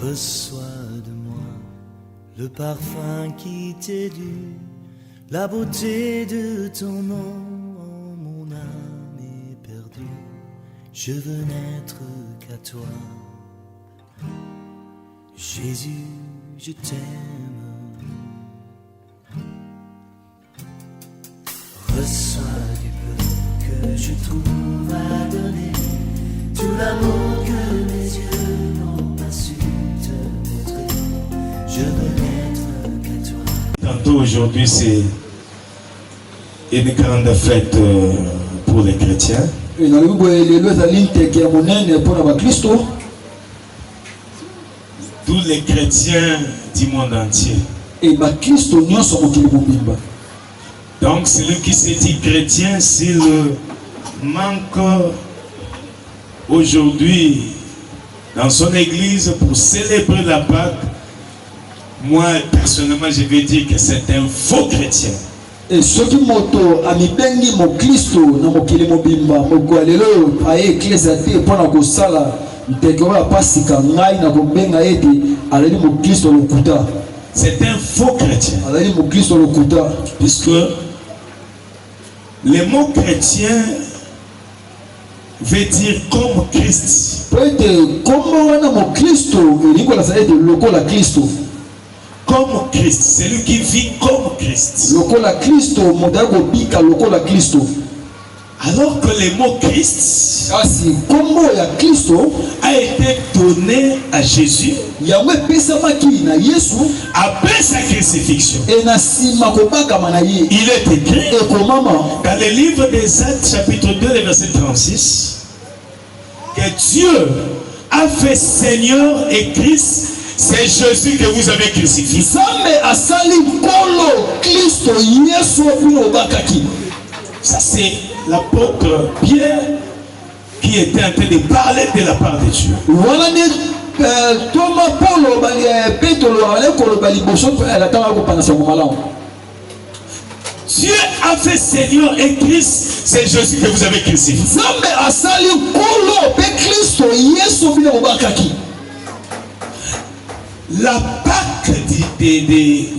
Reçois de moi le parfum qui t'est dû, la beauté de ton nom, oh, mon âme est perdue. Je veux n'être qu'à toi, Jésus, je t'aime. Reçois du peu que je trouve à donner, tout l'amour que mes yeux n'ont pas su te montrer. Je veux n'être qu'à toi. Tantôt aujourd'hui c'est une grande fête pour les chrétiens. Tous les chrétiens du monde entier. Donc celui qui se dit chrétien, s'il manque aujourd'hui dans son église pour célébrer la Pâque, moi personnellement je vais dire que c'est un faux chrétien. Et ce qui moto a mis bengi mon Christo na mokili mobimba mokwalelo aye ecclesiate pour na kosala ntekora pasika ngai na kobenga ete alali mo Christo lokuta. C'est un faux chrétien. Alali mo Christo lokuta puisque le mot chrétien veut dire comme Christ. Peut-être comme na mo Christo ilikola sa ete lokola Christo. Comme Christ, c'est lui qui vit comme Christ. Lokola Christo, modago bika lokola Christo. Alors que le mot Christ a été donné à Jésus après sa crucifixion. Il est écrit dans le livre des Actes chapitre 2 verset 36 que Dieu a fait Seigneur et Christ. C'est Jésus que vous avez crucifié. Ça c'est l'apôtre Pierre qui était en train de parler de la part de Dieu. Dieu a fait Seigneur et Christ, c'est Jésus que vous avez crucifié. La Pâque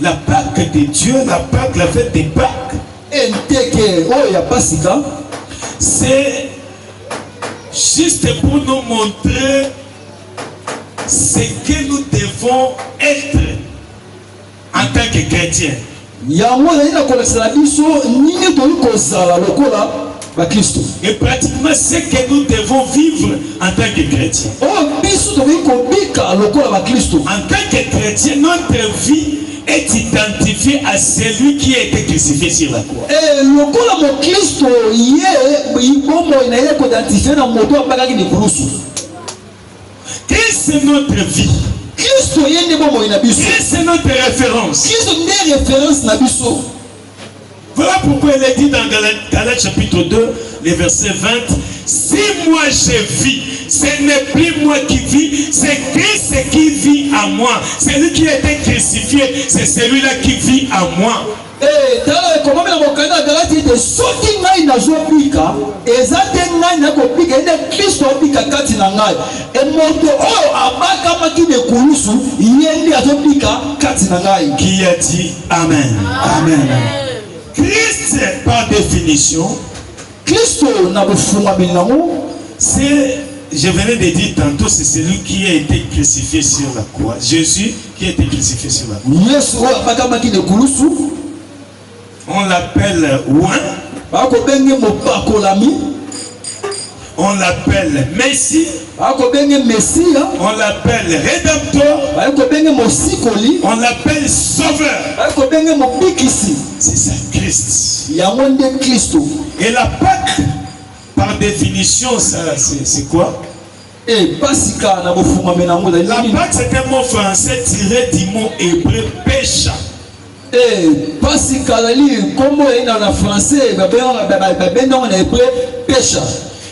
la Pâque de Dieu, la Pâque, la fête des Pâques, c'est juste pour nous montrer ce que nous devons être en tant que chrétiens. Et pratiquement ce que nous devons vivre en tant que chrétiens. En tant que chrétien, notre vie est identifiée à celui qui a été crucifié sur la croix. Christ c'est notre vie. Christ c'est notre référence. Voilà pourquoi il est dit dans Galates chapitre 2, le verset 20, si moi je vis, ce n'est plus moi qui vis, c'est Christ qui vit à moi. Celui qui a été crucifié, c'est celui-là qui vit à moi. Qui a dit Amen. Amen. Christ, par définition, c'est, je venais de dire tantôt, c'est celui qui a été crucifié sur la croix. Jésus qui a été crucifié sur la croix. On l'appelle Ouin. On l'appelle Messie. On l'appelle Rédempteur. On l'appelle Sauveur. C'est ça, Christ. Et la Pâque, par définition, c'est quoi? La Pâque, c'est un mot français tiré du mot hébreu pécha.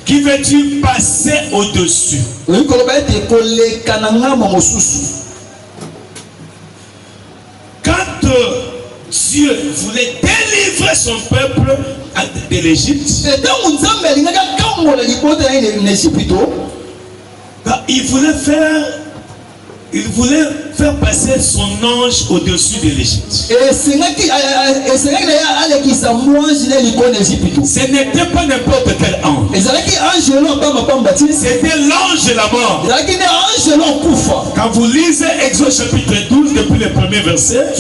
Qui veut-tu passer au-dessus? Quand Dieu voulait délivrer son peuple de l'Égypte, il voulait faire il voulait faire passer son ange au-dessus de l'Égypte. Ce n'était pas n'importe quel ange. C'était l'ange de la mort. Quand vous lisez Exode chapitre 12 depuis le premier verset,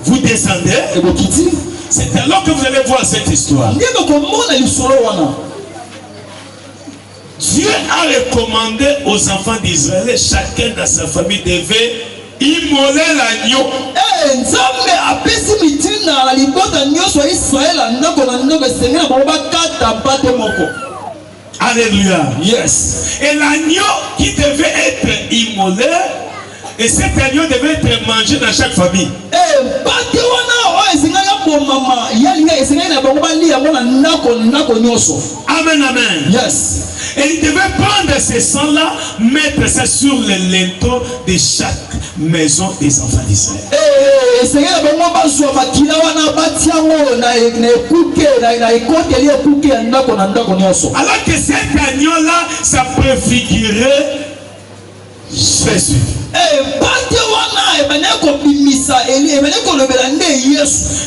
vous descendez. C'est alors que vous allez voir cette histoire. Dieu a recommandé aux enfants d'Israël, chacun dans sa famille devait immoler l'agneau. Alléluia. Yes. Et l'agneau qui devait être immolé, et cet agneau devait être mangé dans chaque famille. Amen, amen. Yes. Et il devait prendre ces sangs-là, mettre ça sur le linteau de chaque maison des enfants d'Israël. Alors que cet agneau-là, ça préfigurait Jésus.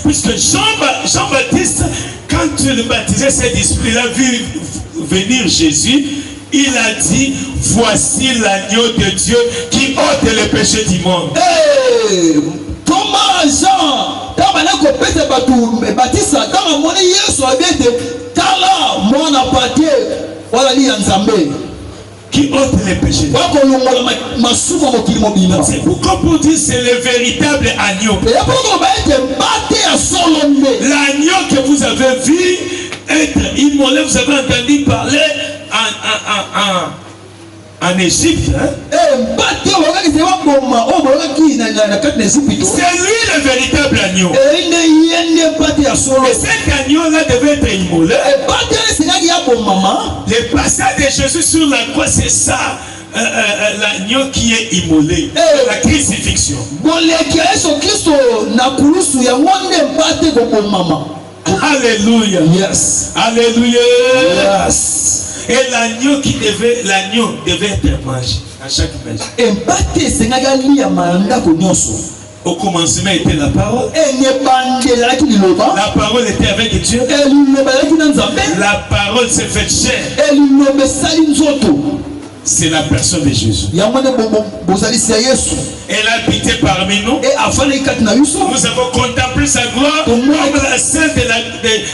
Puisque Jean-Baptiste, quand il baptisait ses disciples, il a vu venir Jésus, il a dit: voici l'agneau de Dieu qui ôte les péchés du monde. Comment Jean, qui ôte les péchés. C'est pourquoi pour dire c'est le véritable agneau. L'agneau que vous avez vu être immolé, vous avez entendu parler en Égypte. Hein? C'est lui le véritable agneau. Et cet agneau-là devait être immolé. Le passage de Jésus sur la croix, c'est ça. L'agneau qui est immolé. La crucifixion. Alléluia. Yes. Alléluia. Yes. Et l'agneau devait être mangé à chaque maison. Au commencement était la parole. La parole était avec Dieu. La parole s'est faite chair. C'est la personne de Jésus. Elle a habité parmi nous. Nous avons contemplé sa gloire comme la scène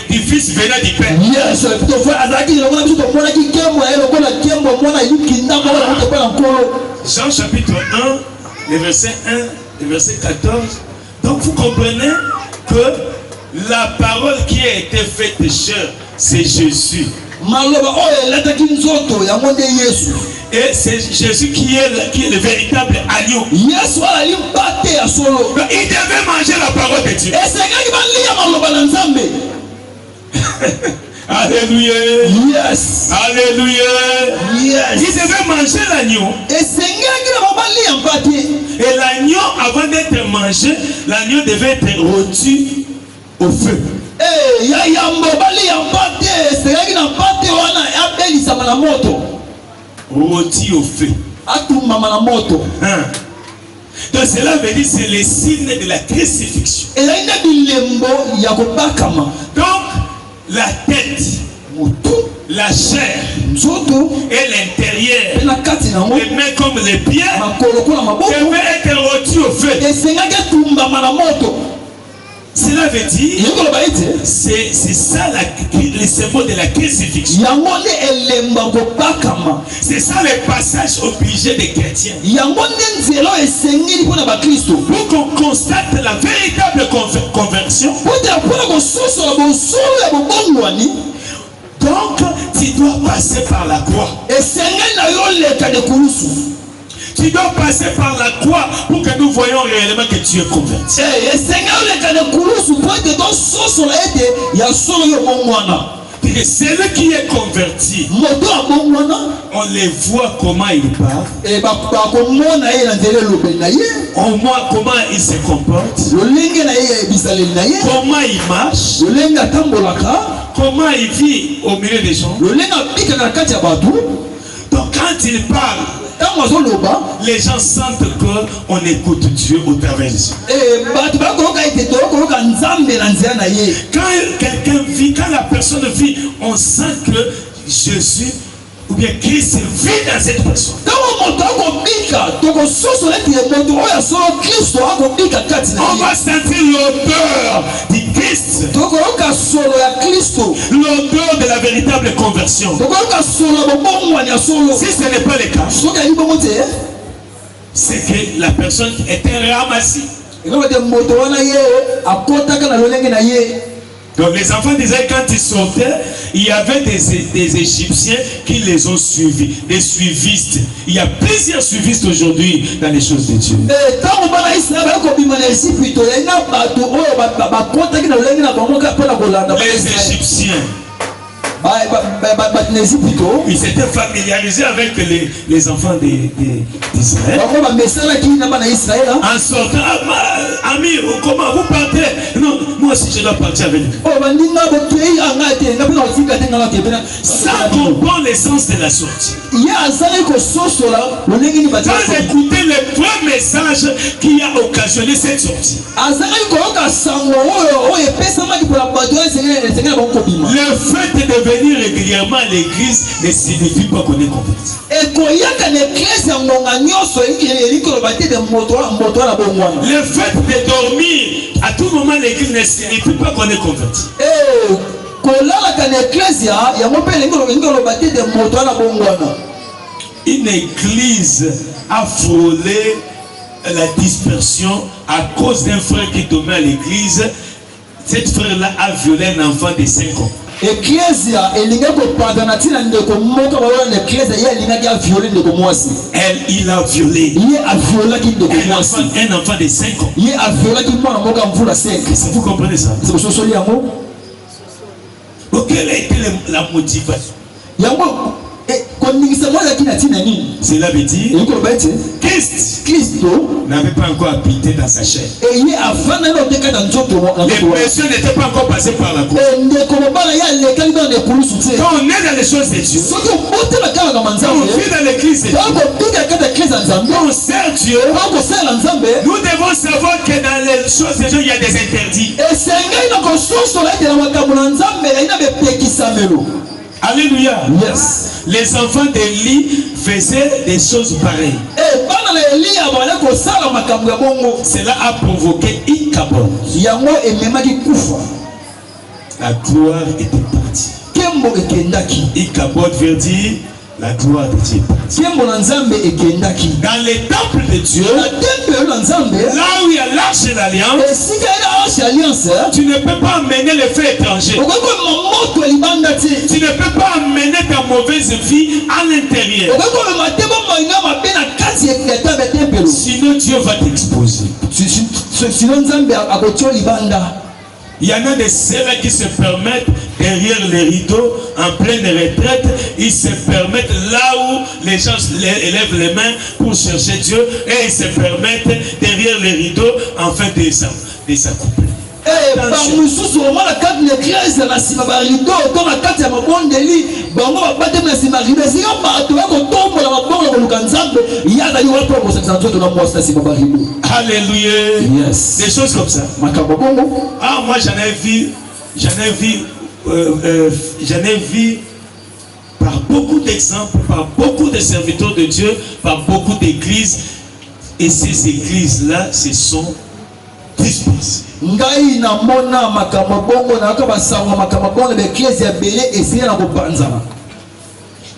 du Fils venant du Père. Jean chapitre 1, le verset 1, le verset 14. Donc vous comprenez que la parole qui a été faite chair, c'est Jésus. Et c'est Jésus qui est le véritable agneau. Il devait manger la parole de Dieu. Alléluia. Yes. Alléluia. Yes. Il devait manger l'agneau. Et l'agneau, avant d'être mangé, l'agneau devait être rôti au feu. Rôti au feu. Hein. Donc cela veut dire c'est le signe de la crucifixion. Donc la tête, la chair et l'intérieur, les mains comme les pieds, devaient être rôtis au feu. Cela veut dire, c'est ça le symbole de la crucifixion. C'est ça le passage obligé des chrétiens. Pour qu'on constate la véritable conversion, donc tu dois passer par la croix. Tu dois passer par la croix pour que nous voyions réellement que tu es converti. Et celui qui est converti, on les voit comment il parle, on voit comment il se comporte, comment il marche, comment il vit au milieu des gens. Donc quand quand il parle, ntango azoloba les gens sentent qu'on écoute Dieu au travers de Dieu. bato bakoyoka ete toyokoyoka nzambe na nzela na ye. Quand quelqu'un vit, quand la personne vit, on sent que Jésus ou bien Christ vit dans cette personne. Ntango moto akobika tokososola ete moto oyo asolo kristo akobika kati na On ye. va sentir l'odeur du Christ, tokoyoka solo ya kristo, l'odeur de la véritable conversion. tokoyoka solo ya bobongwani ya solo. Si ce n'est pas le cas, soki ali bongo te c'est que la personne était ramassée. ekoba te moto wana ye akotaka na lolenge na ye. Donc les enfants d'Israël, quand ils sortaient, il y avait des Égyptiens qui les ont suivis, des suivistes. Il y a plusieurs suivistes aujourd'hui dans les choses de Dieu. ntango bana israele bakobima na esipito yena bato oyo bakotaki na lolenge na bango mpona kolanda Les Égyptiens, bato na esipito ils étaient familiarisés avec les enfants d'Israël. bango bamesalaki na bana israele En sortant, ami, comment vous partez? Non, moi aussi je dois partir avec vous. oyo bandinga bokei anga te nga mpena kotika te nganga kebena Ça comprend l'essence de la sortie. ye azalaki kososola lolenge nini Sans écouter le vrai message qui a occasionné cette sortie. azalaki koyoka sango oyo epesamaki mpona bato oyo esengeli na bango kobima. Le fait de venir régulièrement à l'église ne signifie pas qu'on est converti. ekoyaka na eklese ya ngonga nyonso elingi koloba te de moto wana bongwana. Le fait de dormir à tout moment à l'église ne signifie pas qu'on est converti. kolalaka na eklese yango mpe elingi koloba te de moto wana bongwana. Une église a frôlé la dispersion à cause d'un frère qui dormait à l'église. Cet frère-là a violé un enfant de 5 ans. Ecclesia elinga kopandana tina ndeko moko bayo na ecclesia ye elingaki aviole ndeko mwasi. Il a violé Ye aviolaki ndeko mwasi. un enfant de 5 ans. Ye aviolaki mwana moko ya mvula 5. Vous comprenez ça? C'est bososoli yango. Quelle a été la motivation? Yango koningisa mwana kina tina nini? Cela veut dire Eliko bete Christo n'avait pas encore habité dans sa chair. et ye avana no teka dans nzoto na Les messieurs n'étaient pas encore passés par la cour. ndeko mobala ya lekali dans les kulusu te. Quand on est dans les choses de Dieu, Soki obote na kala na quand manzambe. on vit dans l'église de Dieu, Bako bika kata ecclesia nzambe. quand on sert Dieu, Bako sala nzambe. nous devons savoir que dans les choses de Dieu, il y a des interdits. Esengai na kososola ete na makambo na nzambe ina bepekisamelo. Alléluia. Yes. Les enfants d'Élie faisaient des choses pareilles. Bana na Eliya bana kosala makambo ya bongo. Cela a provoqué Ichabod. Yango ememaki kufa. La gloire était partie. Kembo ekendaki. Ichabod veut dire la gloire de Dieu. Kembo na nzambe ekendaki. Dans les temples de Dieu, Na temple na nzambe. là où il y a l'arche de l'alliance, Esika ina arche alliance. tu ne peux pas amener le feu étranger. Okoko moto elibanda ti. Tu ne peux pas amener ta mauvaise vie à l'intérieur. Okoko matebo moina mabe na kati ya temple. Sinon Dieu va t'exposer. Sinon nzambe akotio libanda. Il y en a de ceux-là qui se permettent derrière les rideaux, en pleine retraite, ils se permettent là où les gens élèvent les mains pour chercher Dieu, et ils se permettent derrière les rideaux en fait de s'accoupler. Bamususu omona kati na eglise na sima barido to na kati ya mabondeli bango babate na sima rido sika bato bakotombola mabongo koluka nzambe yazali wapi akosakisa nzoto na mwasi na sima barido. Alléluia. Yes. Des choses comme ça. Makambo bongo. Ah, moi j'en ai vu par beaucoup d'exemples, par beaucoup de serviteurs de Dieu, par beaucoup d'églises, et ces églises-là se sont dispersées. Ngai na mona makambo bongo na ka basango makambo bongo be eglise ya bele esika na kopanzana.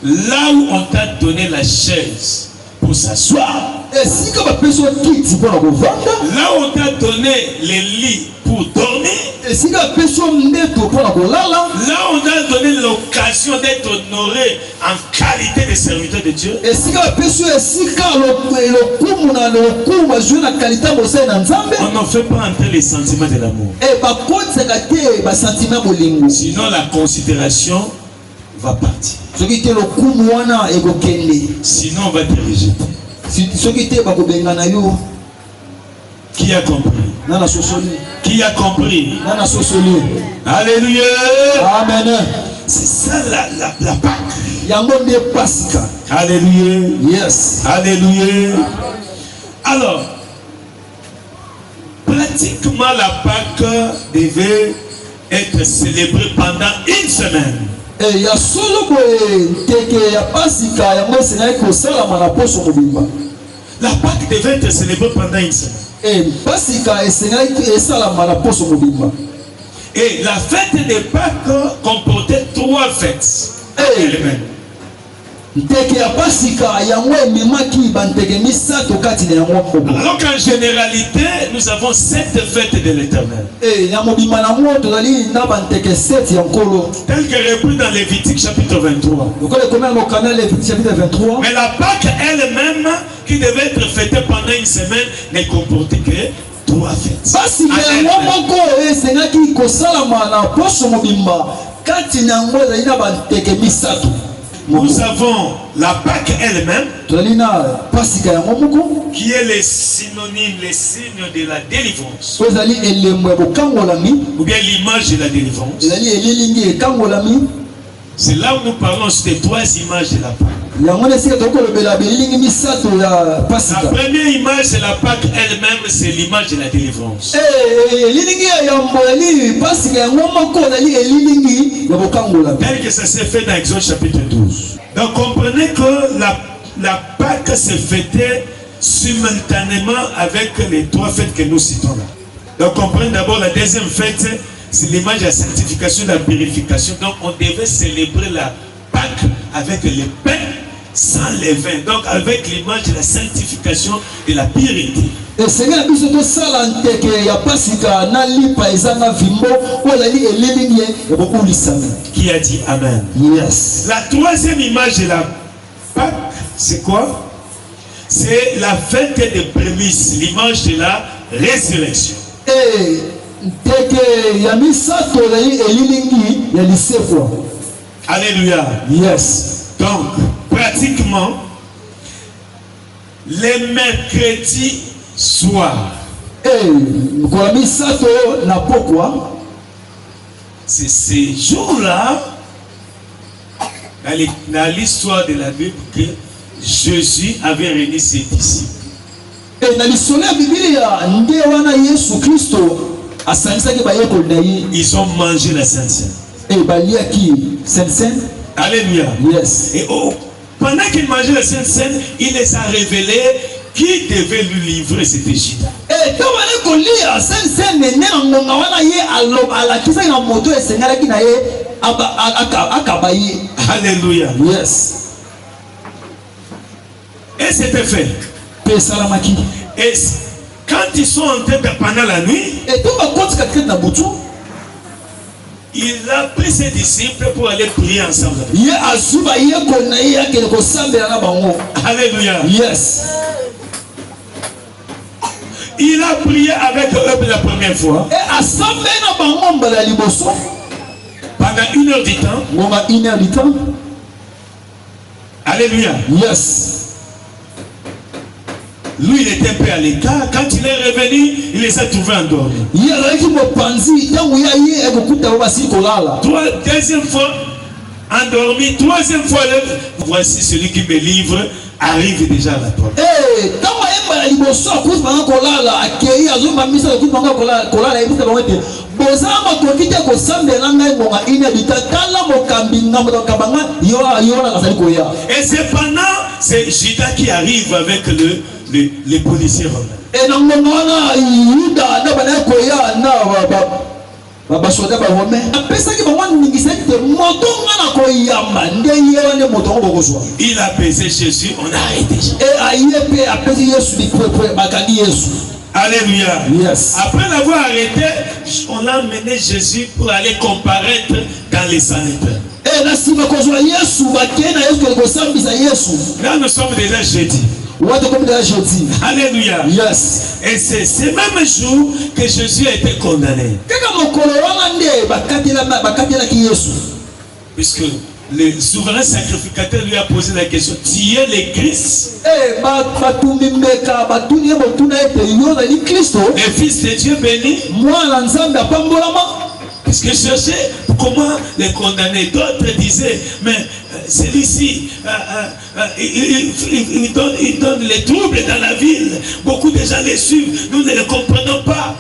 Là où on t'a donné la chaise pour s'asseoir, Esika ba peso kiti pona kovanda. là où on t'a donné les lits pour dormir, Esika peso ndeto pona kolala. là où on t'a donné l'occasion d'être honoré en qualité de serviteur de Dieu, Esika ba peso esika lokumu na lokumu jeu na kalita bosai na nzambe. on n'en fait pas entrer les sentiments de l'amour. Ba kotsaka te ba sentiment bolingo. Sinon la considération va partir. Soki te lokumu wana ekokende. Sinon on va te rejeter. Soki te bakobengana yo. Qui a compris? Nana sosoli. Qui a compris? Nana sosoli. Alléluia. Amen. C'est ça la Pâque. yango nde pasika. Alléluia. Yes. Alléluia. Alors, pratiquement la Pâque devait être célébrée pendant une semaine. Et ya solo boye teke ya pasika yango esengai kosalama na poso mobimba. La Pâque devait être célébrée pendant une semaine. Et pasika esengai esalama na poso mobimba. Et la fête des Pâques comportait 3 fêtes. Teke ya pasika yango ememaki banteke misato kati na yango moko. Alors qu'en généralité, nous avons 7 fêtes de l'Éternel. Et na mobimba na ngo tozali na banteke 7 ya nkolo. Tel que repris dans Lévitique chapitre 23. Donc on est comme au canal Lévitique chapitre 23. Mais la Pâque elle-même, qui devait être fêtée pendant une semaine, ne comportait que 3 fêtes. Pasika yango moko esengaki kosalama na poso mobimba kati na ngo ezali na banteke misato. Nous avons la Pâque elle-même, qui est le synonyme, le signe de la délivrance, ou bien l'image de la délivrance. C'est là où nous parlons des 3 images de la Pâque. La première image de la Pâque elle-même, c'est l'image de la délivrance. Tel que ça s'est fait dans Exode chapitre 12. Donc comprenez que la Pâque se fêtait simultanément avec les 3 fêtes que nous citons là. Donc comprenez d'abord la deuxième fête, c'est l'image de la sanctification, de la purification. Donc on devait célébrer la Pâque avec les pains sans levain, donc avec l'image de la sanctification et de la pureté. Qui a dit Amen? Yes. La troisième image de la Pâque, c'est quoi? C'est la fête des prémices, l'image de la résurrection. Alléluia. Yes. Donc, pratiquement, les mercredis soirs, c'est ces jours-là, dans l'histoire de la Bible, que Jésus avait réuni ses disciples. Ils ont mangé la Sainte Seine. Alléluia. Yes. Et pendant qu'il mangeait la Sainte Seine, il les a révélé qui devait lui livrer cette Judas. Alléluia. Yes. Et c'était fait. Et quand ils sont entrés pendant la nuit, il a pris ses disciples pour aller prier ensemble. Alléluia. Yes. Il a prié avec eux pour la première fois. Pendant 1 heure du temps. Alléluia. Yes. Lui, il était un peu à l'écart. Quand il est revenu, il les a trouvés endormis. Deuxième fois, endormi. Troisième fois, voici celui qui me livre, arrive déjà à la porte. Et c'est pendant c'est Judas qui arrive avec les policiers romains. Il a baisé Jésus, on a arrêté. Alléluia. Yes. Après l'avoir arrêté, on a mené Jésus pour aller comparaître dans les Sanhédrins. Là, nous sommes déjà jeudi. Alléluia. Yes. Et c'est ce même jour que Jésus a été condamné. Puisque le souverain sacrificateur lui a posé la question: tu es le Christ, le Fils de Dieu béni? Parce que cherchait comment les condamner. D'autres disaient: mais celui-ci, il donne les troubles dans la ville. Beaucoup de gens les suivent, nous ne les comprenons pas.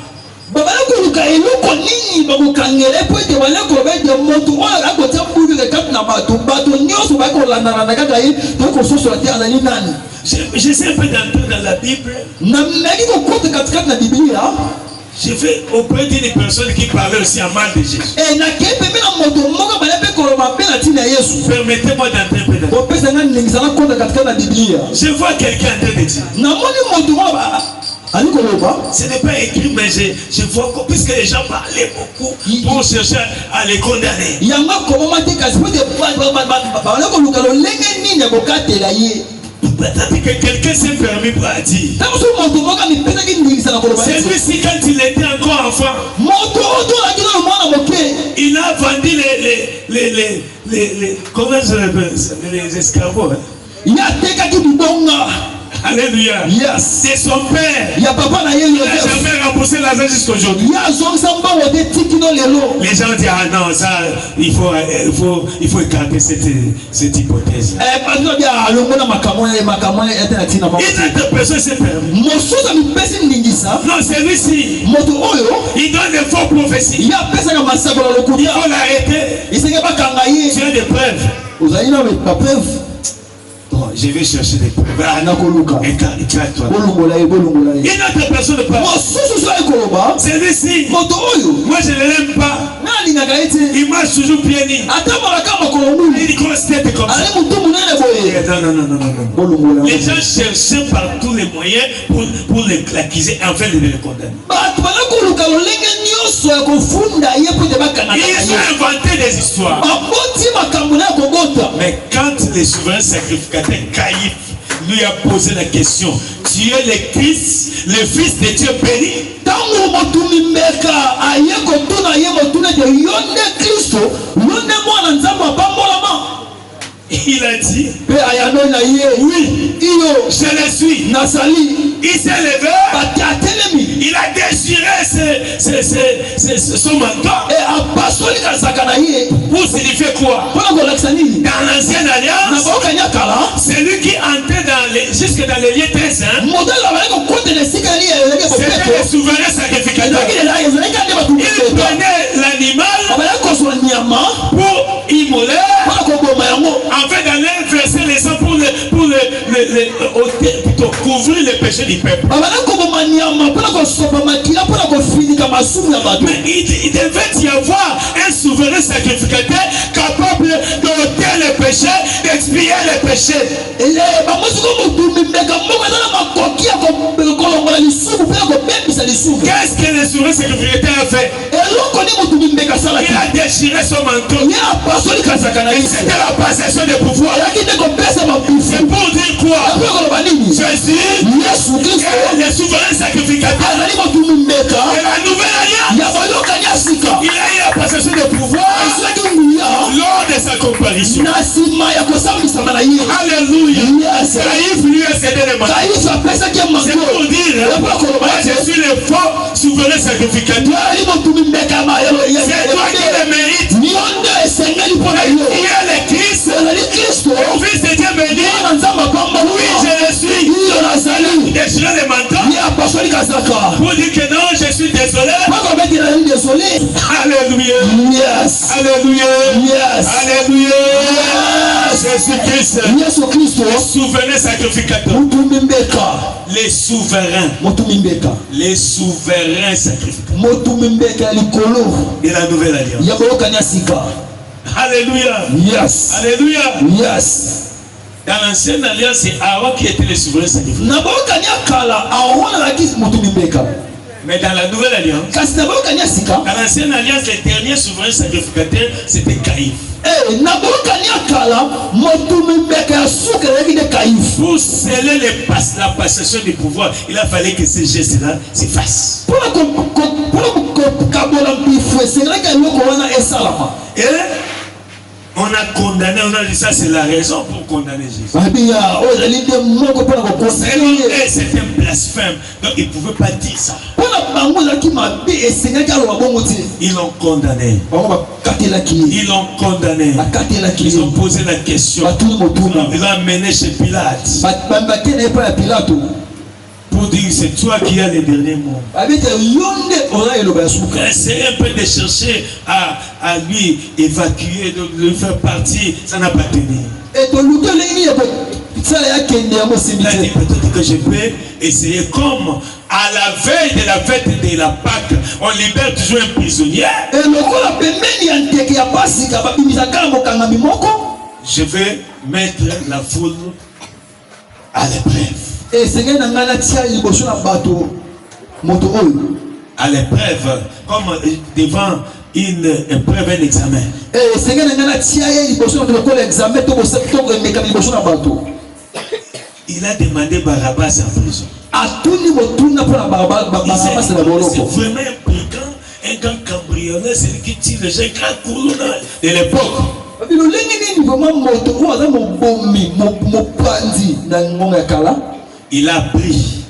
J'essaie un peu d'entrer dans la Bible. J'ai fait auprès d'une personne qui parlait aussi en mal de Jésus. Permettez-moi d'entrer un peu dans la Bible. Je vois quelqu'un en train de dire. Ce n'est pas écrit, mais je vois que puisque les gens parlaient beaucoup pour chercher à les condamner. Peut-être que quelqu'un s'est permis pour dire. Celui-ci, quand il était encore enfant, il a vendu les escargots. Alléluia. Yes. C'est son père. Il n'a jamais remboursé l'argent jusqu'aujourd'hui. Les gens disent ah non, ça il faut écarter cette hypothèse. Une autre personne s'est permis. Non, celui-ci, il donne des faux prophéties. Il faut l'arrêter. Tu as des preuves. Je vais chercher des preuves. Écarte-toi. Une autre personne parle. Celui-ci, moi je ne l'aime pas. Il marche toujours pieds nus. Il grosse tête comme ça. Non. Les gens cherchaient par tous les moyens pour l'accuser afin de le condamner. Ils ont inventé des histoires. Mais quand les souverains sacrificateurs Caïphe lui a posé la question, tu es le Christ, le Fils de Dieu béni? Il a dit oui, je le suis. Il s'est levé, il a déchiré son manteau pour signifier quoi? Dans l'ancienne alliance, c'est lui qui entrait jusque dans les lieux très saints. C'était le souverain sacrificateur. Il prenait l'animal pour immoler, afin d'aller verser les sang pour couvrir les péchés du peuple. Mais il devait y avoir un souverain sacrificateur capable d'ôter les péchés, d'expier les péchés. Qu'est-ce que le souverain sacrificateur a fait? Il a déchiré son manteau. C'était la passation de pouvoir. C'est pour dire quoi? Jésus est le souverain sacrificateur. Et la nouvelle alliance, il a eu la passation de pouvoir lors de sa comparution. Alléluia. Caïphe lui a cédé le mandat. C'est pour dire, moi je suis le faux souverain sacrificateur. C'est toi qui le mérites. Qui est le Christ, le Fils de Dieu béni. Oui, je le suis. Déchiré le manteau pour dire que non, je suis désolé. Alléluia. Yes. Alléluia. Yes. Alléluia. Jésus-Christ, le souverain sacrificateur. Les souverains. Les souverains sacrificateurs. Et la nouvelle alliance. Alléluia. Yes. Alléluia. Yes. Dans l'ancienne alliance, c'est Aaron qui était le souverain sacrificateur. Mais dans la nouvelle alliance, dans l'ancienne alliance, les derniers souverains sacrificateurs, c'était Caïphe. Pour sceller la passation du pouvoir, il a fallu que ces gestes-là s'effacent. Et On a condamné, on a dit ça, c'est la raison pour condamner Jésus. C'est un blasphème. Donc ils ne pouvaient pas dire ça. Ils l'ont condamné. Ils l'ont condamné. Ils ont posé la question. Ils l'ont amené chez Pilate. Pour dire c'est toi qui as les derniers mots. Essayez un peu de chercher à lui évacuer, de le faire partir. Ça n'a pas tenu. Il a dit peut-être que je peux essayer comme à la veille de la fête de la Pâque, on libère toujours un prisonnier. Je vais mettre la foule à l'épreuve. À l'épreuve, comme devant une épreuve, un examen. Il a demandé Barabbas en prison. C'est vraiment un brigand, un grand cambrioleur, celui qui tire les gens, un grand couloir de l'époque. Il a pris.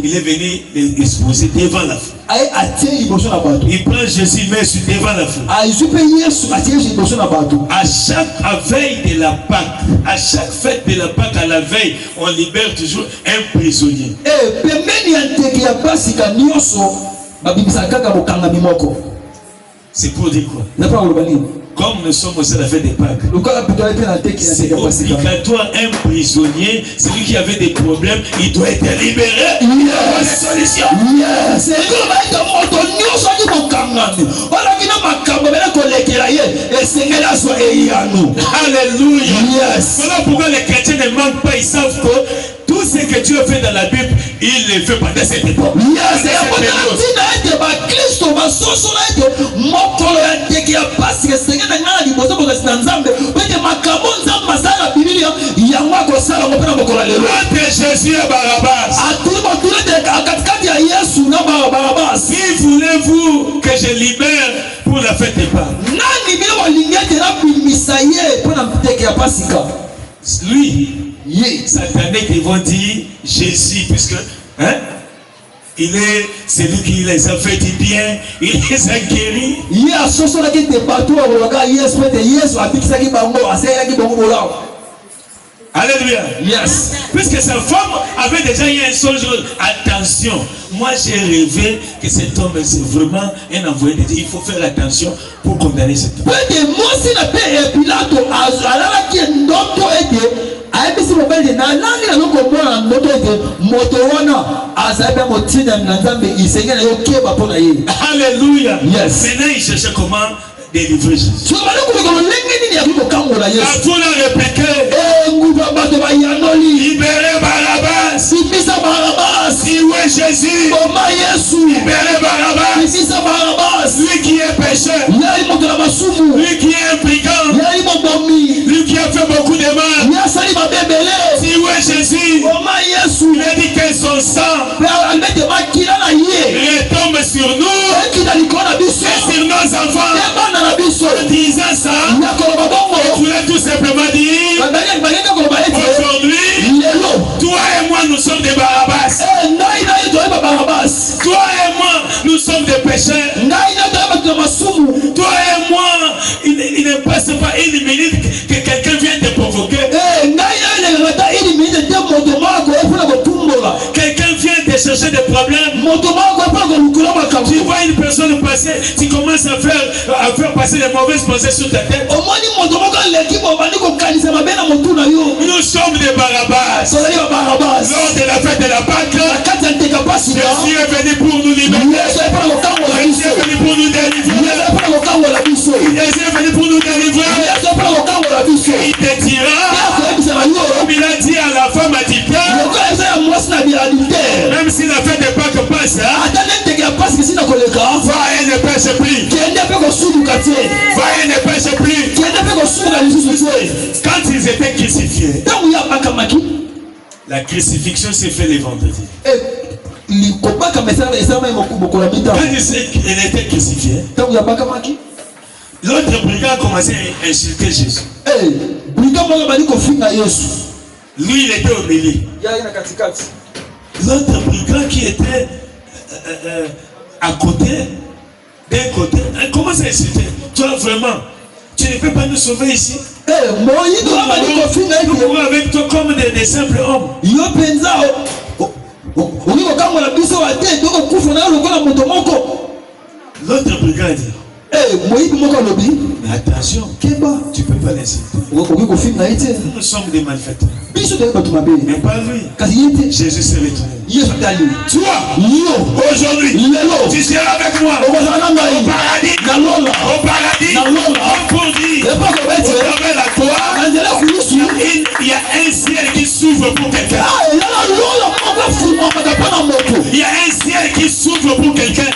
Il est venu exposer devant la foule. Il prend Jésus, met sur devant la foule. À chaque veille de la Pâque, à chaque fête de la Pâque, à la veille, on libère toujours un prisonnier. C'est pour dire quoi? Comme nous sommes aussi à la fête des Pâques, c'est obligatoire, un prisonnier, celui qui avait des problèmes, il doit être libéré. Il y a une solution. Alléluia. Voilà pourquoi les chrétiens ne manquent pas, ils savent que tout ce que Dieu fait dans la Bible, il le fait pendant cette époque. Entre Jésus et Barabbas, qui voulez-vous que je libère pour la fête des Pâques? Lui, Satané qui vont dire Jésus, puisque il est celui qui les a fait du bien, il les a guéris. Alléluia. Yes. Puisque sa femme avait déjà eu un seul jour. Attention, moi j'ai rêvé que cet homme c'est vraiment un envoyé de Dieu. Il faut faire attention pour condamner cet homme. Alléluia. Yes. Maintenant il cherchait comment délivrer Jésus. La foule a répété, libérez Barabbas. Si où est Jésus? Libérez Barabbas. Lui qui est pécheur, lui qui est un brigand, lui qui a fait beaucoup de mal. Si où est Jésus? Il a dit que son sang retombe sur nous et sur nos enfants. En disant ça, je voulais tout simplement dire aujourd'hui, toi et moi nous sommes des Barabbas. Toi et moi nous sommes des pécheurs. Toi et moi, il ne passe pas une minute que quelqu'un vienne te provoquer. Quelqu'un vient te chercher des problèmes. Tu vois une personne passer, tu commences à faire passer des mauvaises pensées sur ta tête. Nous sommes des Barabbas. Lors de la fête de la Pâque, Jésus est venu pour nous libérer. Jésus est venu pour nous délivrer. Jésus est venu pour nous délivrer. Il te dira, comme il a dit à la femme adultère, même si la fête de Pâques passe, va et ne pêche plus. Va et ne pêche plus. Quand ils étaient crucifiés, la crucifixion s'est faite le vendredi. Quand il était crucifié, L'autre brigand a commencé à insulter Jésus. Lui, il était au milieu. L'autre brigand qui était à côté, d'un côté, commence à insulter. Toi, vraiment, tu ne peux pas nous sauver ici. Nous mourrons avec toi comme des simples hommes. L'autre brigand dit, mais attention, tu ne peux pas l'insulter. Nous sommes des malfaiteurs. Mais pas lui. Jésus s'est retourné. Toi, aujourd'hui, tu seras avec moi au paradis. Au paradis. Pour dire, au la croix, il y a un ciel qui s'ouvre pour quelqu'un. Il y a un ciel qui s'ouvre pour quelqu'un.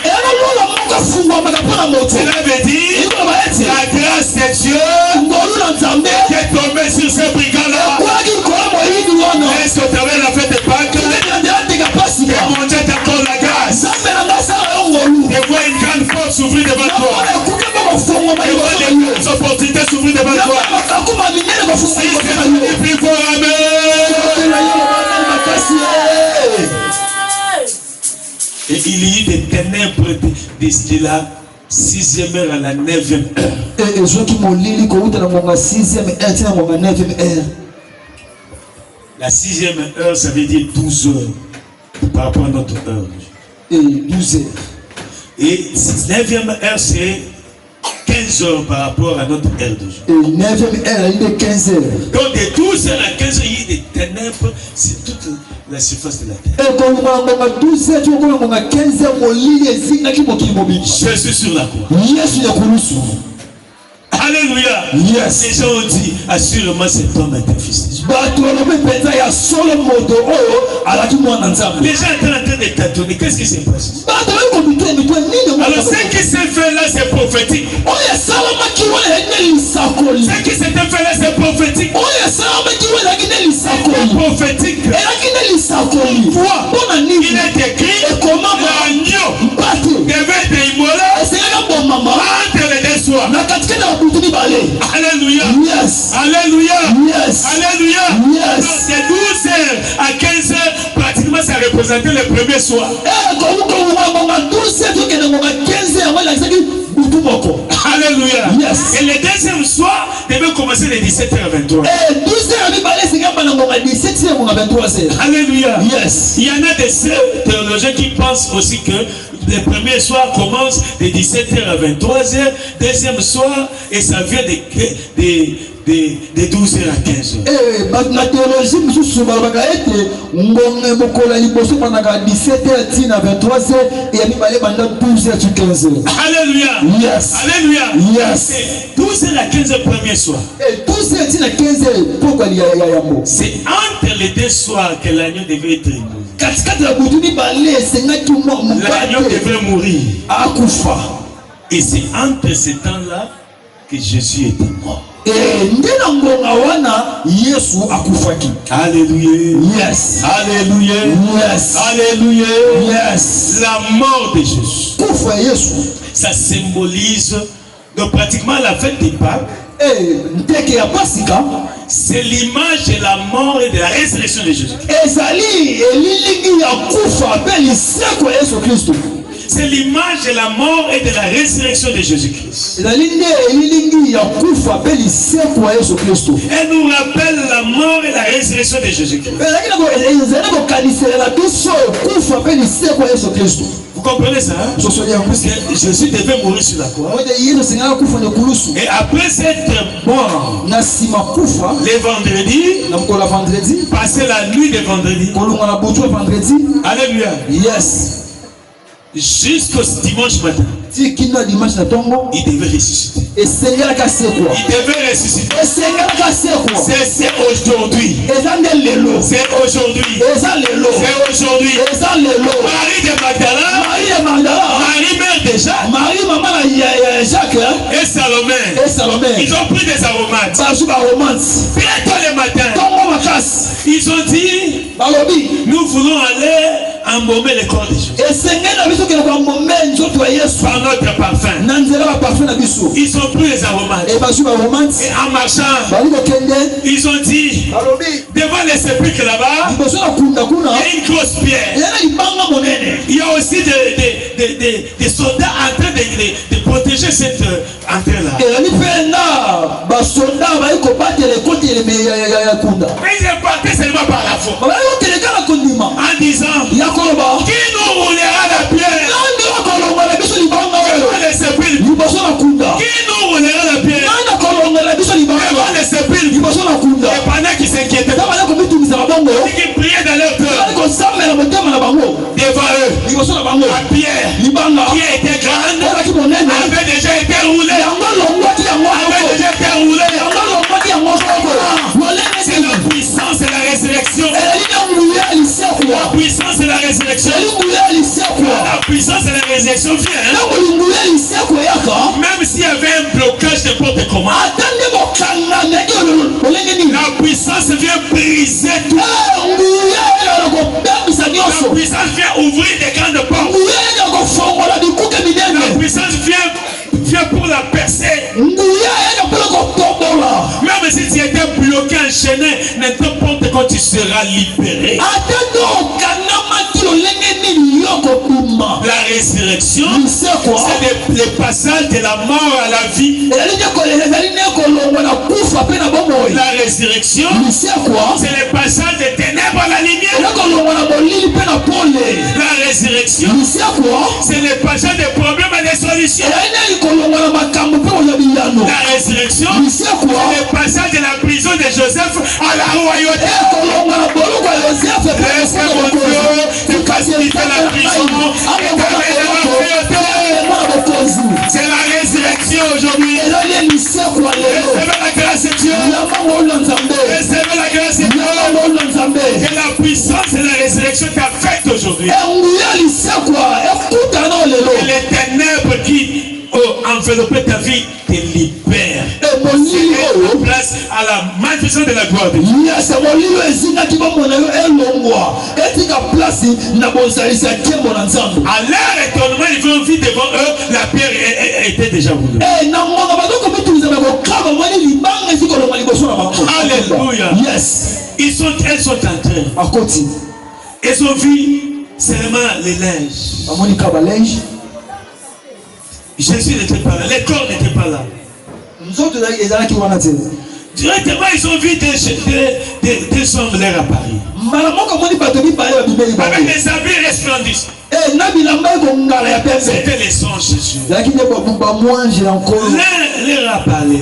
Cela veut dire la grâce de Dieu qui est tombée sur ce brigand-là. Est-ce que tu avais la fête de Pâques? Et mon Dieu t'accorde la grâce. Et vois une grande force s'ouvrir devant toi. Et vois des grandes opportunités s'ouvrir devant toi. Si c'est plus fort, amen. Et il y eut des ténèbres de la 6e heure à la 9e heure. La 6e heure, ça veut dire 12 heures par rapport à notre heure. Et 12 heures. Et 9e heure, c'est 15 heures par rapport à notre heure de jour. Et 9e heure, il est 15 heures. Donc de 12 heures à 15 heures, il y a des ténèbres sur toute la surface de la terre. Et quand on a 12 heures, on a 15 heures, je suis sur la croix. Alléluia. Yes. Les gens ont dit, assurément cet homme est un fils de Dieu. Les gens étaient en train de tâtonner. Qu'est-ce qui s'est passé? Alors ce qui s'est fait là, c'est prophétique. Ce qui s'est fait là, c'est prophétique. Prophétique. Pourquoi? Il est écrit, l'agneau devait être immolé entre les deux soirs. Alléluia. Yes. Alléluia. Yes. Alléluia. Yes. Donc de 12 heures à 15 heures, pratiquement ça représentait le premier soir. Alléluia. Yes. Et le deuxième soir devait commencer les 17h23. Alléluia. Yes. Il y en a des théologiens qui pensent aussi que le premier soir commence de 17h à 23h, deuxième soir, et ça vient de 12h à 15h. La théologie, Alléluia. Yes. Alléluia. Yes. 12h à 15h premier soir. C'est entre les deux soirs que l'agneau devait être immolé. L'agneau devait mourir. Et c'est entre ces temps-là que Jésus était mort. Alléluia. Yes. Alléluia. Yes. Alléluia. Yes. La mort de Jésus. Ça symbolise donc pratiquement la fête des Pâques. C'est l'image de la mort et de la résurrection de Jésus. C'est l'image de la mort et de la résurrection de Jésus-Christ. Elle nous rappelle la mort et la résurrection de Jésus-Christ. Vous comprenez ça? Hein? Parce que Jésus devait mourir sur la croix. Et après être mort, le vendredi, passer la nuit de vendredi. Alléluia. Yes. Jusqu'au dimanche matin, il devait ressusciter. Il devait ressusciter. C'est aujourd'hui. C'est aujourd'hui. C'est aujourd'hui. Marie de Magdala, Marie mère de Jacques, et Salomé, ils ont pris des aromates. Bientôt le matin, ils ont dit, nous voulons aller embaumer le corps de Jésus et sengeli na biso kele kwa mombe nzoto ya Yesu par notre parfum. na nzela ba parfum na biso Ils ont pris les aromates et bazwi ba romance et en marchant, bali ko kende ils ont dit balobi devant les sépulcres là-bas, liboso na kunda kuna il y a une grosse pierre. eza na libanga monene. Il y a aussi des soldats en train de protéger cette entrée-là. ezali mpe na basoda bali kobatela ekoteleme ya kunda Mais ils partaient seulement par la foi. babali koteleka na kondima En disant, ya koloba qui nous roulera la pierre nani akolongela biso libanga oyo devant les sépulcres? liboso na kunda Qui nous roulera la pierre nani akolongela biso libanga devant les sépulcres? liboso na kunda Et pendant qu'ils s'inquiétaient, ta bali komitumisaka bango ils priaient dans leur cœur bali kosambela motema na bango devant eux. liboso na bango La pierre libanga qui était grande ezalaki monene avait déjà été roulée. yango longwaki yango Avait moko déjà été roulée. yango longwaki yango moko C'est la puissance et la résurrection. ezali na nguya ya lisekwa La puissance et la résurrection. ezali nguya ya lisekwa La puissance et la résurrection vient. ntango linguya ya lisekwa eyaka Même s'il y avait un blocage n'importe comment, ata nde bokangangaki olenge nini la puissance vient briser tout. nguya eyala kobebisa La nyonso puissance vient ouvrir des grandes portes. nguya eyala kofongola bikuke La minene puissance vient pour la percer. nguya eyala mpona kotombola Même si tu étais bloqué, enchaîné, n'importe quand tu seras libéré. ata nde okangamaki lolenge nini yo kobuma La résurrection, lisekwa c'est le passage de la mort à la vie. ezali ne kolongwa na kufa mpe na bomoi La résurrection, lisekwa c'est le passage des ténèbres à la lumière. ezali kolongwa na molili mpe na pole La résurrection, lisekwa c'est le passage des problèmes à des solutions. ezali nani kolongwa na makambo mpe koya biyano La résurrection, lisekwa c'est le passage de la prison de Joseph à la royauté. ekolongwa na boloko ya yosefe Est-ce que mon Dieu te facilite la prison et t'amène à la royauté? bokozi C'est la résurrection aujourd'hui. ezali lisekwa lelo Recevez la grâce de Dieu. yamango oyo na nzambe Recevez la grâce de Dieu. yamango oyo na nzambe Et la puissance de la résurrection t'a faite aujourd'hui. nguya lisekwa ekutana oyo lelo Et les ténèbres qui enveloppaient ta vie te libèrent. molili oyo Place à la manifestation de la gloire de Dieu. nyasa molili oyo ezingaki bomona yo elongwa etika place na bozalisi ya nkembo na nzambe À leur étonnement, ils vont vite devant eux, la pierre était déjà roulée. na ngonga bazoko mituluza na kokaba mwani libanga esi kolonga liboso na bango Alléluia. yes Elles sont entrées. akoti Elles ont vu seulement les linges. bamoni kaba linge Jésus n'était pas là. Les corps n'étaient pas là. nzoto ezalaki wana te Directement, ils ont vu des hommes leur apparaître. mbala moko moni bato mibale babimeli bango Avec des habits resplendissants. na bilamba ekongala ya pembe C'était les songes Jésus. ezalaki nde bamwange na nkolo L'un leur a parlé.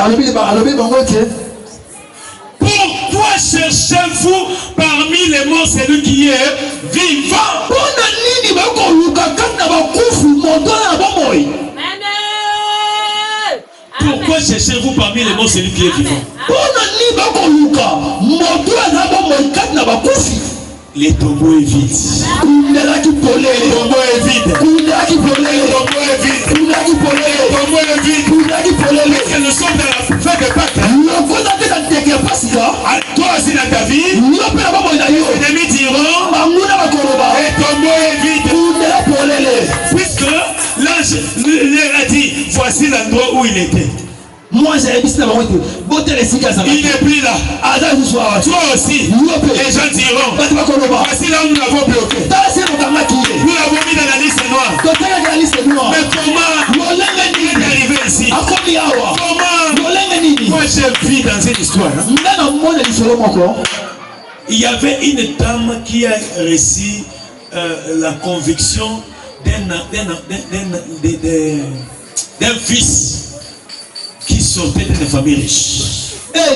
alobi bango ete Pourquoi cherchez-vous parmi les morts celui qui est vivant? mpona nini bakoluka kati na bakufu moto na bomoi Pourquoi cherchez-vous parmi les morts celui qui est vivant? mpona nini bakoluka moto na bomoi kati na bakufi Les tombeaux est vide. kundelaki Le polele tombeau est vide. kundelaki Le polele tombeau est vide. kundelaki Le polele tombeau est vide. kundelaki polele Et nous sommes dans la fête de Pâques. lokoza te na ndenge ya pasika À toi aussi dans ta vie, yo mpe na bomoi na yo les ennemis diront, banguna bakoloba le tombeau est vide. kundela polele Puisque l'ange leur a dit, voici l'endroit où il était. moi j'ayebisi na bango ete botela esika Il azalaki n'est plus là. aza lisusu awa Toi aussi, yo mpe les gens diront, bato bakoloba voici là où nous l'avons bloqué. tala se mokangaki ye Nous l'avons mis dans la liste noire. totalaki na liste noir Mais comment lolenge il est nini arrivé ici? akomi awa Comment? lolenge nini Moi j'ai vu dans une histoire. Hein? nga na mona lisolo moko Il y avait une dame qui a reçu la conviction d'un fils qui sortait d'une famille riche.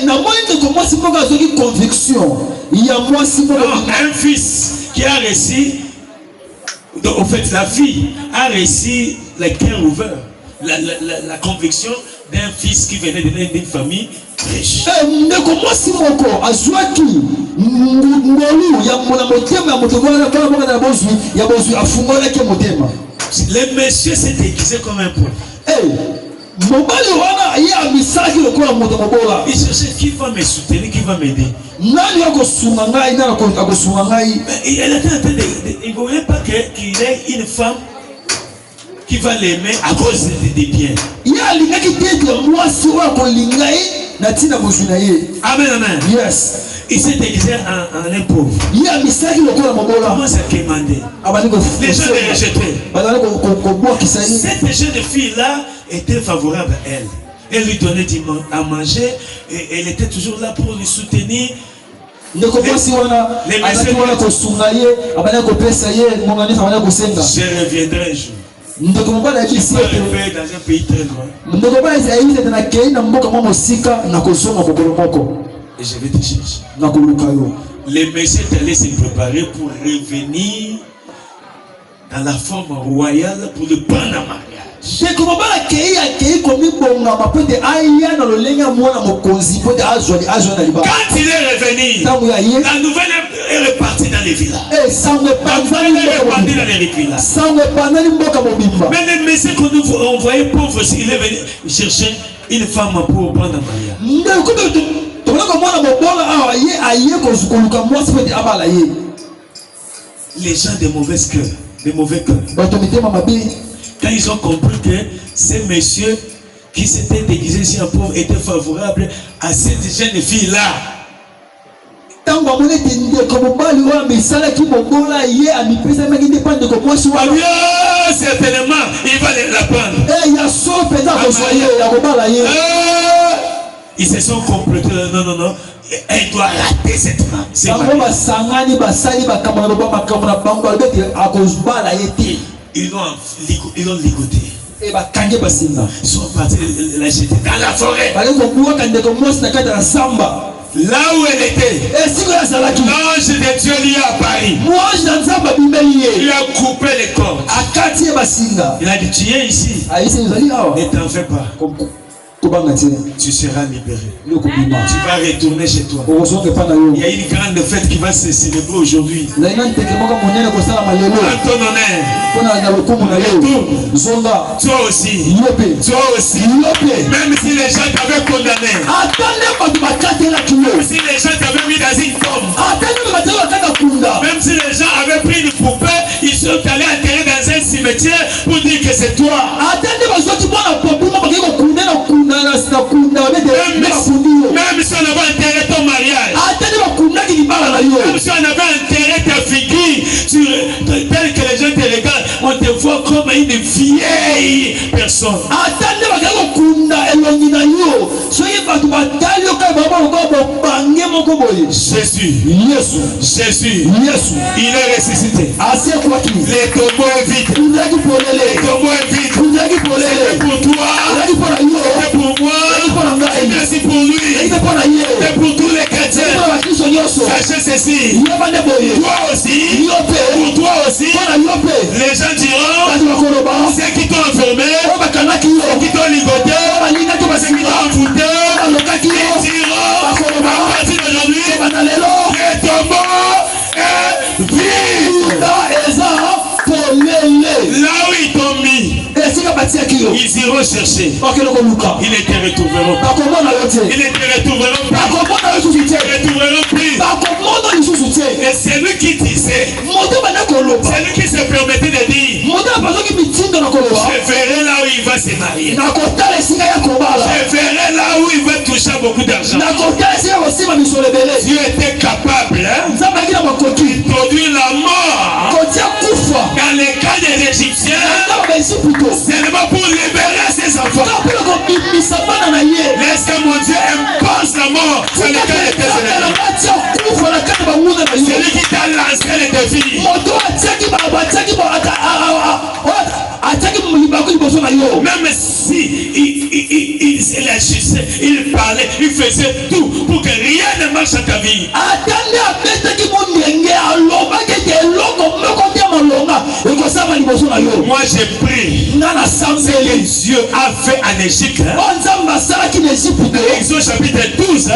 namoni ndeko mwasi moko azwaki conviction ya mwasi moko Non, un fils qui a reçu, en fait la fille a reçu le cœur ouvert, la conviction d'un fils qui venait d'une famille riche. ndeko mwasi moko azwaki ngolu ya motema ya moto wana moko na bozwi afungolaki motema Le monsieur s'est déguisé comme un prophète. mobali wana ye amisaki lokola moto mobola. Il cherchait qui va me soutenir, qui va m'aider. Nani akosunga ngai nani akosunga ngai. Elle était en train il ne voulait pas qu'il ait une femme qui va l'aimer à cause des biens. Ye alingaki tete mwasi oyo akolinga ye na ntina bozwi na ye. Amen, amen. Yes. Il s'est déguisé en un pauvre. Ye amisaki lokola mobola. Comment ça demandé? Les gens les rejetaient. Cette jeune fille-là était favorable à elle. Elle lui donnait à manger et elle était toujours là pour lui soutenir. Je reviendrai un jour. Je vais dans un pays très loin. Et je vais te chercher. Le messieurs est allé se préparer pour revenir dans la forme royale pour le prendre en mariage. Quand il est revenu, la nouvelle est repartie dans les villages. La nouvelle est repartie dans les villages. Mais le messieurs qu'on nous envoyait pauvre, il est venu chercher une femme pour prendre en mariage. Les gens de mauvais cœur, quand ils ont compris que ces messieurs qui s'étaient déguisés si un pauvre étaient favorables à cette jeune fille-là, certainement il va la prendre. Ils se sont complotés. Non. Elle doit rater cette femme. Ils l'ont ligoté. Ils sont partis la jeter dans la forêt. Là où elle était, l'ange de Dieu lui a apparu. Il a coupé les cordes. Il a dit, tu es ici. Ne t'en fais pas. Tu seras libéré. Tu vas retourner chez toi. Il y a une grande fête qui va se célébrer aujourd'hui. En ton honneur. Retourne. Toi aussi. Même si les gens t'avaient condamné. Même si les gens t'avaient mis dans une tombe. Même si les gens avaient pris une poupée, ils sont allés enterrer dans un cimetière pour dire que c'est toi. Même si on avait enterré ton mariage, même si on avait enterré ta figure, tel que les gens te regardent, on te voit comme une vieille personne. Jésus, il est ressuscité. Les tombeaux est vide. Les tombeaux est vide. C'est pour toi, c'est pour moi, merci pour lui, c'est pour tous les chrétiens. Sachez ceci, toi aussi, pour toi aussi, les gens diront, ceux qui t'ont enfermé, ceux qui t'ont ligoté, ceux qui t'ont envoûté, ils diront, à partir d'aujourd'hui, les tombeaux est vide. Là où ils t'ont mis, ils iront chercher. Ils ne te retrouveront pas. Ils ne te retrouveront pas. Ils ne te retrouveront plus. Et c'est lui qui disait, c'est lui qui se permettait de dire, je verrai là où il va se marier. Je verrai là où il va toucher beaucoup d'argent. Dieu était capable d'introduire la mort dans les cas des Égyptiens, seulement pour libérer ses enfants. Laisse que mon Dieu impose la mort sur les cas de tes ennemis. C'est lui qui t'a lancé les défis. Même si il agissait, il parlait, il faisait tout pour que rien ne marche dans ta vie. Moi j'ai pris que Dieu a fait en Égypte. Exode chapitre 12.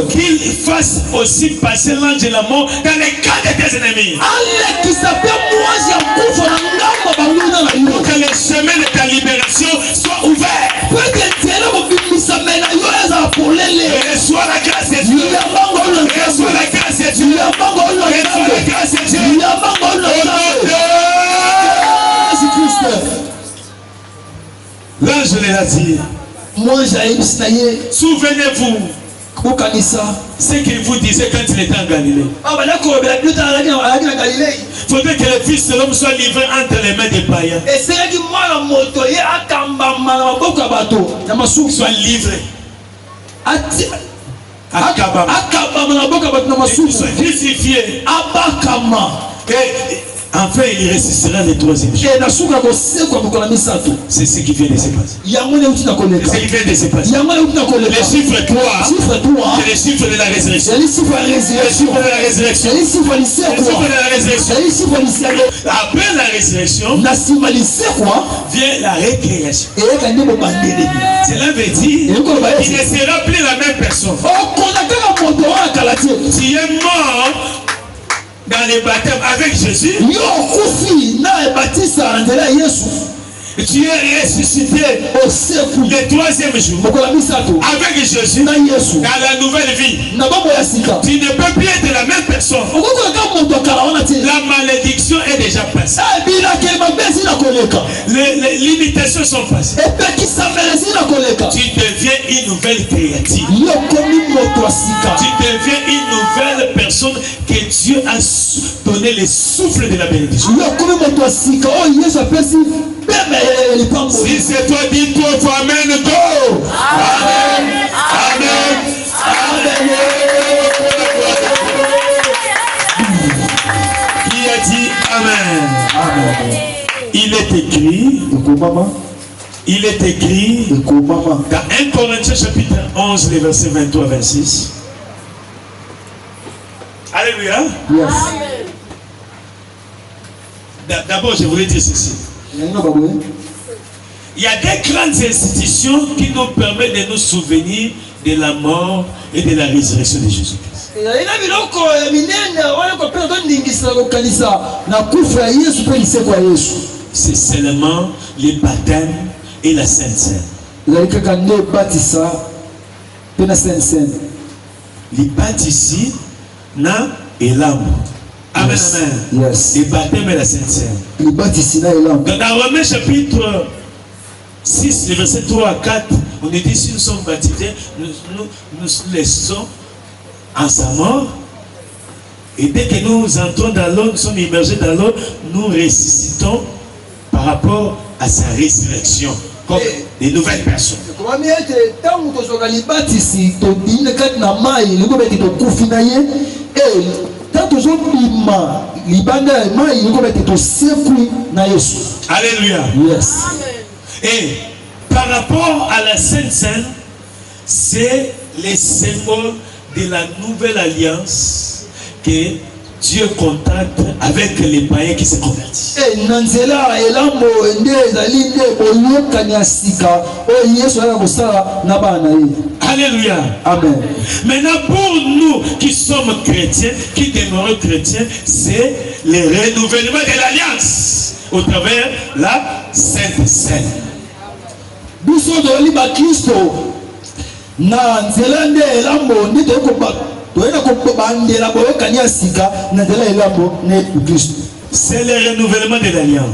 Qu'il fasse aussi passer l'ange de la mort dans les cas de tes ennemis. Pour que les chemins de ta libération soient ouverts. Et reçois la grâce de Dieu. Reçois la grâce de Dieu. Reçois la grâce de Dieu. L'ange l'a dit. Souvenez-vous ce qu'il vous disait quand il était en Galilée. Il faudrait que le Fils de l'homme soit livré entre les mains des païens. Soit livré. Et soit crucifié. Enfin, il ressuscitera le troisième jour. C'est ce qui vient de se passer. C'est ce qui vient de se passer. Le chiffre 3, c'est le chiffre de la résurrection. Le chiffre de la résurrection. Le chiffre de la résurrection. Après la résurrection, vient la récréation. Cela veut dire qu'il ne sera plus la même personne. Tu es mort dans les baptêmes avec Jésus. Tu es ressuscité le troisième jour avec Jésus dans la nouvelle vie. Tu ne peux plus être la même personne. La malédiction est déjà passée. Les limitations sont passées. Tu deviens une nouvelle créative. Tu deviens une nouvelle personne que Dieu a donné le souffle de la bénédiction. Si c'est toi, dis-toi, Amen, go! Amen! Amen! Amen! Qui a dit Amen? Amen. Il est écrit dans 1 Corinthiens chapitre 11, les versets 23 à 26. Alléluia. Yes. D'abord, je voulais dire ceci. Il y a des grandes institutions qui nous permettent de nous souvenir de la mort et de la résurrection de Jésus-Christ. C'est seulement les baptêmes et la Sainte Seine. Les baptêmes ici, na et l'âme. Amen, amen. Yes. Les baptêmes et la Sainte Seine. Dans Romains chapitre 6, les versets 3 à 4, on est dit si nous sommes baptisés, nous laissons en sa mort. Et dès que nous entrons dans l'eau, nous sommes immergés dans l'eau, nous ressuscitons par rapport à sa résurrection, comme des nouvelles personnes. Alléluia. Yes. Et par rapport à la Sainte Seine, c'est le symbole de la nouvelle alliance que Dieu contacte avec les païens qui se convertissent. Alléluia. Amen. Maintenant, pour nous qui sommes chrétiens, qui demeurons chrétiens, c'est le renouvellement de l'alliance au travers de la Sainte Seine. C'est le renouvellement de l'alliance.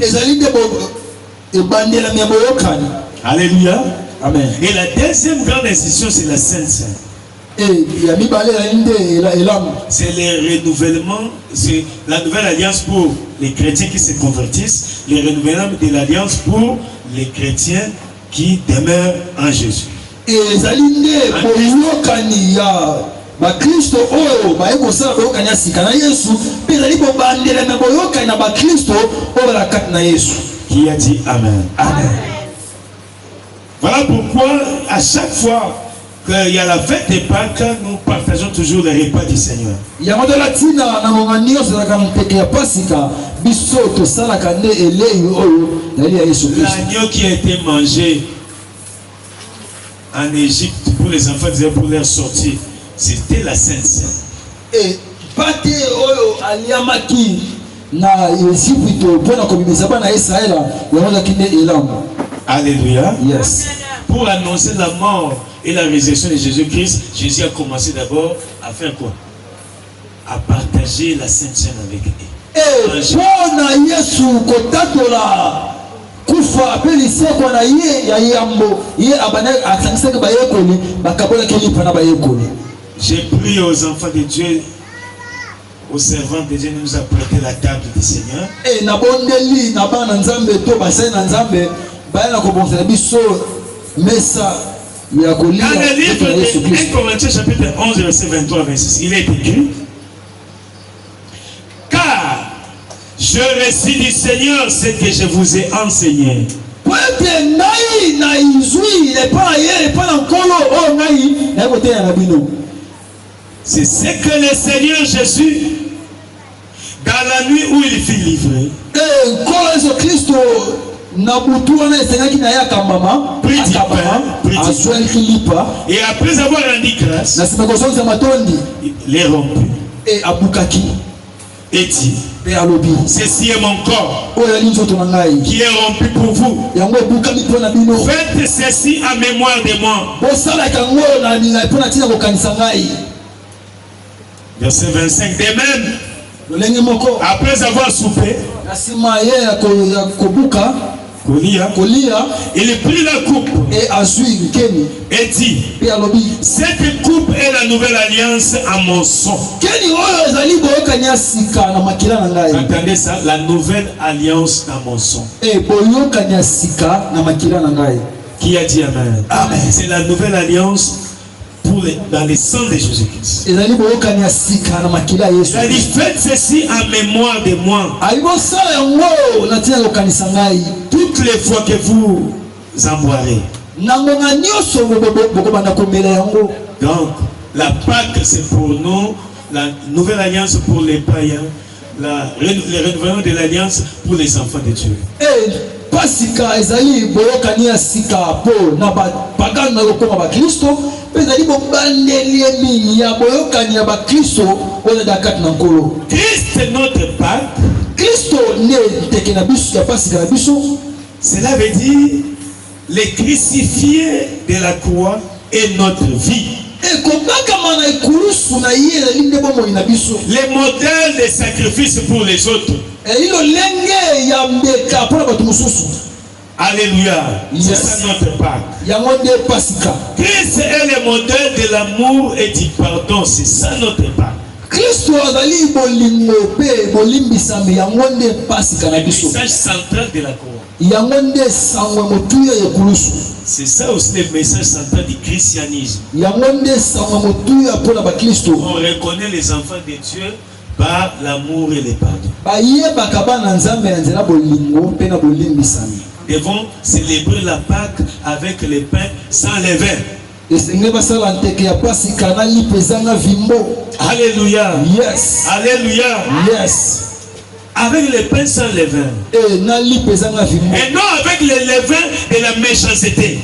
Alléluia. Amen. Et la deuxième grande institution, c'est la Sainte Seine. C'est le renouvellement, c'est la nouvelle alliance pour les chrétiens qui se convertissent, le renouvellement de l'alliance pour les chrétiens qui demeurent en Jésus. Qui a dit Amen. Amen. Voilà pourquoi à chaque fois qu'il y a la fête des Pâques, nous partageons toujours les repas du Seigneur. L'agneau qui a été mangé en Égypte pour les enfants d'Israël pour leur sortir, c'était la Sainte Seine. Et pate oyo aliamaki na Égypte pour na komimisa bana Israël yango kinde elambo. Alléluia. Yes. Pour annoncer la mort et la résurrection de Jésus-Christ, Jésus a commencé d'abord à faire quoi? À partager la Sainte Seine avec eux. Et pour Yesu kotatola kufa apelisi kwa na ye ya yambo ye abana aksangisa ke bayekoli bakabola ke lipa na bayekoli. J'ai prié aux enfants de Dieu, aux servants de Dieu, de nous apporter la table du Seigneur. Et na bondeli na bana nzambe to basai na nzambe bayana ko bonza biso mesa ya kolia. Dans le livre de 1 Corinthiens chapitre 11 verset 23 26, il est écrit: car je récite du Seigneur ce que je vous ai enseigné. C'est ce que le Seigneur Jésus, dans la nuit où il fut livré, prit du pain, et après avoir rendu grâce, il les rompit et dit: ceci est mon corps qui est rompu pour vous. Faites ceci en mémoire de moi. Verset 25. De même, après avoir soupé, il prit la coupe et dit: cette coupe est la nouvelle alliance à mon sang. Entendez ça, la nouvelle alliance à mon sang. Qui a dit amen? Amen. C'est la nouvelle alliance dans le sang de Jésus-Christ. Il a dit: faites ceci en mémoire de moi. Toutes les fois que vous en boirez. Donc, la Pâque c'est pour nous, la nouvelle alliance pour les païens, le renouvellement de l'alliance pour les enfants de Dieu. Pasika ezali boyokani ya sika po na pagano na lokoma ba Kristo ezali bobandeli emi ya boyokani ya ba Kristo ola dakat na nkolo. Christ notre Pâque. Kristo ne teke na biso ya pasika na biso. Cela veut dire les crucifiés de la croix et notre vie. Les modèles de sacrifice pour les autres. Alléluia. Yes. C'est ça notre Pâque. Christ est le modèle de l'amour et du pardon. C'est ça notre Pâque. Christ azali bolingo pe bolimbisami yangonde pasika na biso. Message central de la croix. Yangonde sangwe motuya ya kulusu. C'est ça aussi le message central du christianisme. Yangonde sangwe motuya pour la Kristo. On reconnaît les enfants de Dieu par l'amour et le pardon. Baye bakabana nzambe nzela bolingo pe na bolimbisami. Devons célébrer la Pâque avec le pain sans levain. Alléluia. Yes. Alléluia. Yes. Avec le pain sans levain. Et non avec le levain de la méchanceté.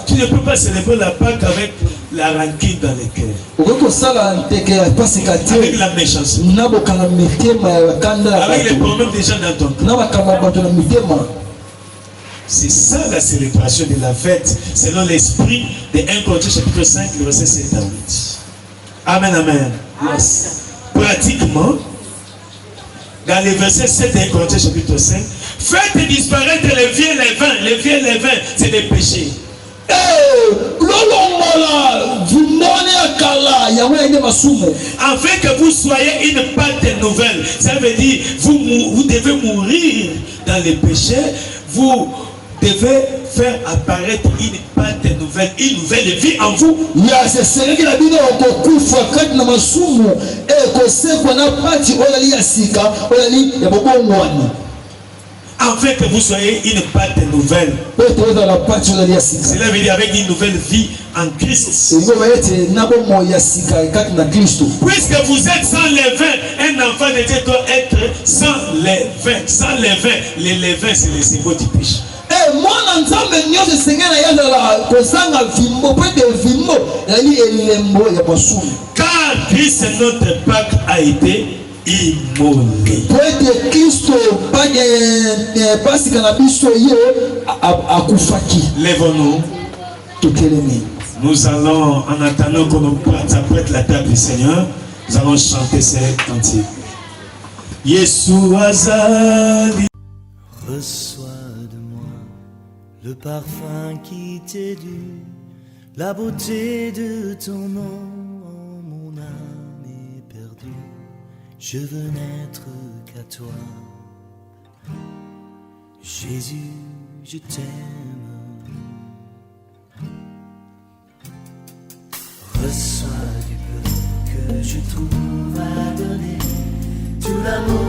Tu ne peux pas célébrer la Pâque avec la rancune dans le cœur. Avec la méchanceté. Avec les problèmes des gens dans ton cœur. C'est ça la célébration de la fête, selon l'esprit de 1 Corinthiens chapitre 5, verset 7 à 8. Amen, amen. Yes. Pratiquement, dans les versets 7 de 1 Corinthiens chapitre 5, faites disparaître les vieux levains. Les vieux levains, c'est les péchés. Afin que vous soyez une pâte nouvelle, ça veut dire vous devez mourir dans les péchés, vous devez faire apparaître une pâte nouvelle, une nouvelle vie en vous. afin que vous soyez une pâte nouvelle. po toza la pati oyo ya sika. Cela veut dire avec une nouvelle vie en Christ. Elingo bayete na bomoi ya sika kati na Kristo. Puisque vous êtes sans levain, un enfant de Dieu doit être sans levain. Sans levain, les levains c'est les symbole du péché. Mwana nzambe nyonso esengeli yazala kozanga vimbo po ete vimbo ezali elembo ya basumu. Car Christ notre Pâque a été immolé. Po ete Kristo pasika na biso ye akufaki. Lèvons-nous. Totelemi. Nous allons, en attendant qu'on s'apprête la table du Seigneur, nous allons chanter ces cantiques. Yesu azali. Reçois de moi le parfum qui t'est dû, la beauté de ton nom, oh, mon âme est perdue. Je veux n'être qu'à toi. Jésus, je t'aime. Reçois du peu que je trouve à donner, tout l'amour